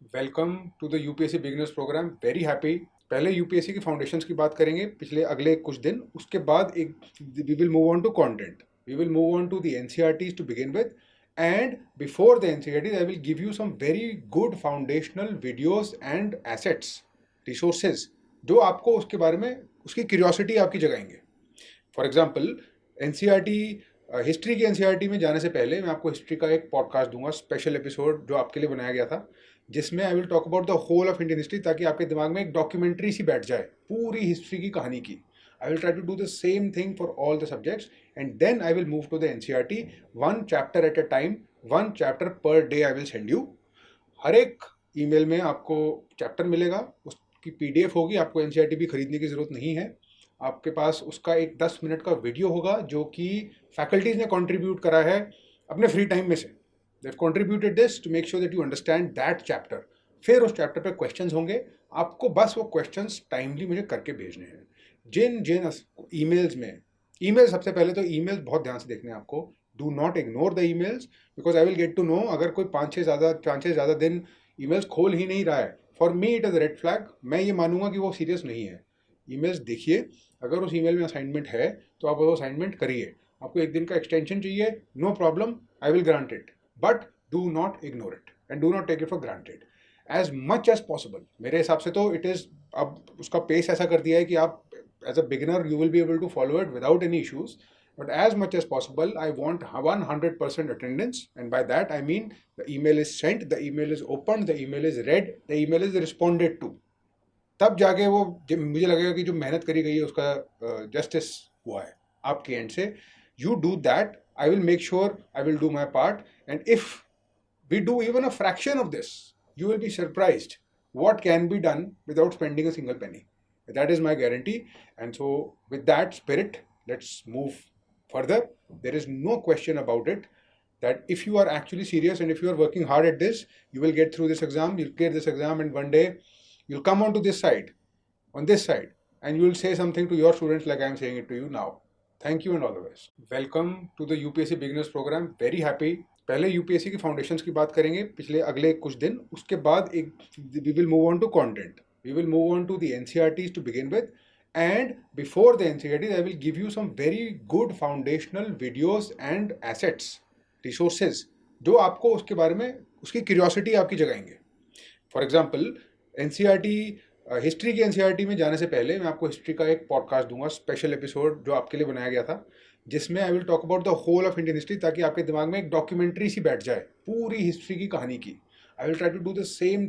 Welcome to the UPSC beginners programme. Very happy. पहले UPSC की foundations की बात करेंगे पिछले अगले कुछ दिन, उसके बाद एक we will move on to content. We will move on to the NCERTs to begin with, and before the NCERTs I will give you some very good foundational videos and assets, resources, जो आपको उसके बारे में उसकी curiosity आपकी जगाएंगे। For example, NCERT history की NCERT में जाने से पहले मैं आपको हिस्ट्री का एक पॉडकास्ट दूंगा, स्पेशल एपिसोड जो आपके लिए बनाया गया था, जिसमें I will talk about the whole of Indian history, ताकि आपके दिमाग में एक डॉक्यूमेंट्री सी बैठ जाए पूरी हिस्ट्री की कहानी की। I will try to do the same thing for all the subjects, and then I will move to the NCERT, one chapter at a time, one chapter per day I will send you. हर एक email में आपको chapter मिलेगा, उसकी PDF होगी, आपको NCERT भी खरीदने की ज़रूरत नहीं है। आपके पास उसका एक 10 मिनट का वीडियो होगा जो कि फैकल्टीज ने कंट्रीब्यूट करा है अपने फ्री टाइम में से। They've contributed this to make sure that you understand that chapter. फिर उस चैप्टर पे क्वेश्चंस होंगे, आपको बस वो क्वेश्चंस टाइमली मुझे करके भेजने हैं। जिन जिन ईमेल्स में, ईमेल सबसे पहले तो ईमेल्स बहुत ध्यान से देखने हैं आपको। Do not ignore the emails, because I will get to know अगर कोई 5 से ज़्यादा दिन ईमेल्स खोल ही नहीं रहा है। For me it is red flag. मैं ये मानूंगा कि वो सीरियस नहीं है। ईमेल्स देखिए, अगर उस ईमेल में असाइनमेंट है तो आप वो असाइनमेंट करिए। आपको एक दिन का एक्सटेंशन चाहिए, no problem, I will grant it, but do not ignore it and do not take it for granted as much as possible. मेरे हिसाब से तो इट इज़, अब उसका पेस ऐसा कर दिया है कि आप as a beginner you will be able to follow it without any issues, but as much as possible I want 100% attendance, and by that I mean the email is sent, the email is opened, the email is read, the email is responded to। तब जाके वो मुझे लगेगा कि जो मेहनत करी गई है उसका जस्टिस हुआ है आपके एंड से। You do that, I will make sure I will do my part, and if we do even a fraction of this, you will be surprised what can be done without spending a single penny. That is my guarantee. And so, with that spirit, let's move further. There is no question about it that if you are actually serious and if you are working hard at this, you will get through this exam, you'll clear this exam, and one day you'll come onto this side, on this side, and you will say something to your students like I am saying it to you now. Thank you and all the best. Welcome to the UPSC Beginners Program. Very happy। पहले UPSC की foundations की बात करेंगे पिछले अगले कुछ दिन, उसके बाद एक we will move on to content. We will move on to the NCERTs to begin with, and before the NCERTs I will give you some very good foundational videos and assets, resources, जो आपको उसके बारे में उसकी curiosity आपकी जगाएंगे। For example, NCERT history की NCERT में जाने से पहले मैं आपको हिस्ट्री का एक पॉडकास्ट दूंगा, स्पेशल एपिसोड जो आपके लिए बनाया गया था, जिसमें I will talk about the whole of Indian history, ताकि आपके दिमाग में एक डॉक्यूमेंट्री सी बैठ जाए पूरी हिस्ट्री की कहानी की। I will try to do the same